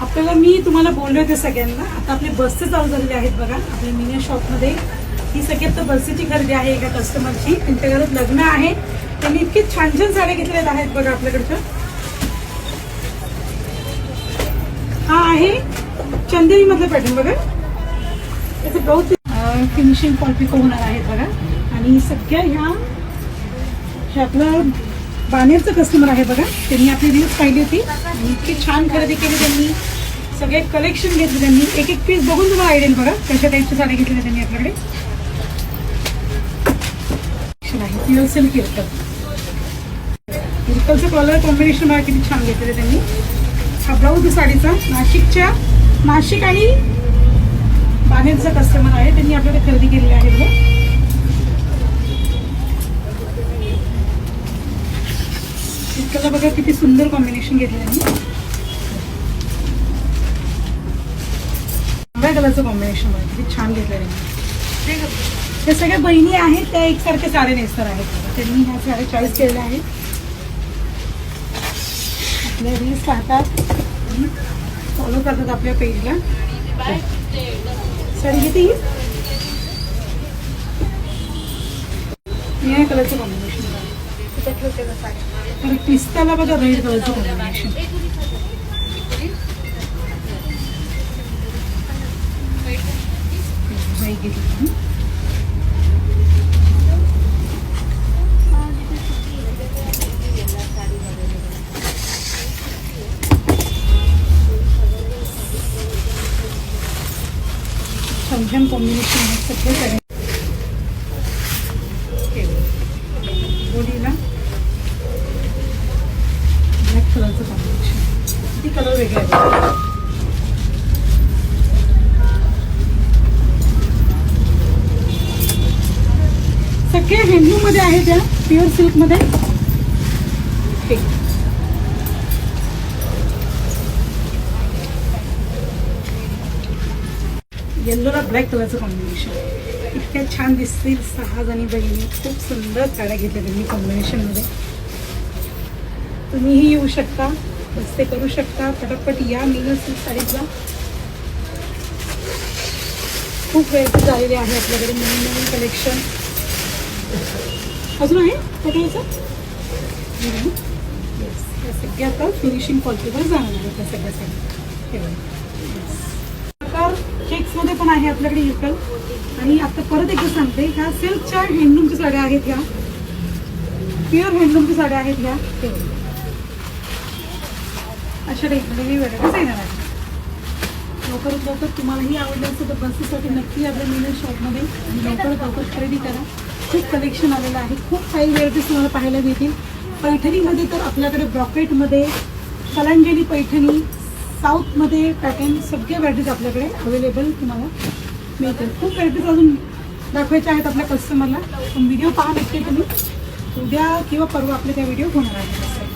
आपल्याला मी तुम्हाला बोलले होते सगळ्यांना, आता आपले बसचे चालू झालेले आहेत बघा. आपल्या मिनी शॉपमध्ये ही सगळी आता बसची खरेदी आहे एका कस्टमरची. त्यांच्या घरात लग्न आहे, त्यांनी इतके छान छान साड्या घेतलेल्या आहेत बघा आपल्याकडच्या. हा आहे चंदेरी मधलं पॅटर्न बघा. त्याचं ब्लाऊज फिनिशिंग कॉलपिको होणार आहेत बघा. आणि सगळ्या ह्या आपलं बानेरचं कस्टमर आहे बघा. त्यांनी आपली रील्स पाहिली होती आणि इतकी छान खरेदी केली त्यांनी. सगळे कलेक्शन घेतले त्यांनी. एक एक पीस बघून तुम्हाला आयडिया बघा कशा टाईपच्या साड्या घेतल्या त्यांनी आपल्याकडे. आहे प्युअर सिल्क इरकल. इरकलचं कलर कॉम्बिनेशन बघा किती छान घेतलेलं त्यांनी. हा ब्लाऊज साडीचा नाशिक आणि बानेरचा कस्टमर आहे, त्यांनी आपल्याकडे खरेदी केलेली आहे बघा. इतकं बघा किती सुंदर कॉम्बिनेशन घेतलं त्यांनी. तांबड्या कलरचं कॉम्बिनेशन बघा किती छान घेतलं त्यांनी. त्या सगळ्या बहिणी आहेत त्या एकसारख्या साड्या नेसणार आहेत. त्यांनी ह्या साड्या चॉईस केलेल्या आहेत. आपल्या रील्स पाहतात, फॉलो करतात आपल्या पेजला. साडी किती निळ्या कलरचं कॉम्बिनेशन आणि पिस्ताला बघा रेड कलरचं कॉम्बिनेशन. छान छान कॉम्बिनेशन आहे सगळे साडे. बॉडीला ब्लॅक कलरचं कॉम्बिनेशन. किती कलर वेगळे आहेत. सगळे हँडलूम मध्ये आहेत त्या प्युअर सिल्क मध्ये. येल्लोला ब्लॅक कलरचं कॉम्बिनेशन. इतक्या छान दिसतील 6 जणी बहिणी. खूप सुंदर साड्या घेतल्या त्यांनी कॉम्बिनेशनमध्ये. तुम्हीही येऊ शकता, रस्ते करू शकता. पटापट या मिनी सिल्क साडीचा. खूप वेळ झालेले आहे आपल्याकडे नवीन नवीन कलेक्शन. अजून आहे पटवायचं. सगळ्या आता फिनिशिंग क्वालिटीवर जाणार आहे त्या सगळ्या साड्या. प्रकार चेक्समध्ये पण आहे आपल्याकडे इरकल. आणि आता परत एकदा सांगते, ह्या सिल्कच्या हँडलूमच्या साड्या आहेत. ह्या प्युअर हँडलूमच्या साड्या आहेत. ह्या अशा टाईपमध्ये मी व्हरायटीज येणार आहे. लवकरात लवकर तुम्हालाही आवडलं असेल तर बससाठी नक्की आपल्या मिनी शॉपमध्ये आणि लवकरात लवकर खरेदी करा. खूप कलेक्शन आलेलं आहे. खूप काही व्हरायटीज तुम्हाला पाहायला मिळतील. पैठणीमध्ये तर आपल्याकडे ब्रॉकेटमध्ये कलांजली पैठणी, साऊथमध्ये पॅटर्न, सगळ्या व्हरायटीज आपल्याकडे अवेलेबल तुम्हाला मिळतील. खूप व्हरायटीज अजून दाखवायच्या आहेत आपल्या कस्टमरला. पण व्हिडिओ पहा नक्की तुम्ही. उद्या किंवा परवा आपले त्या व्हिडिओ होणार आहेत.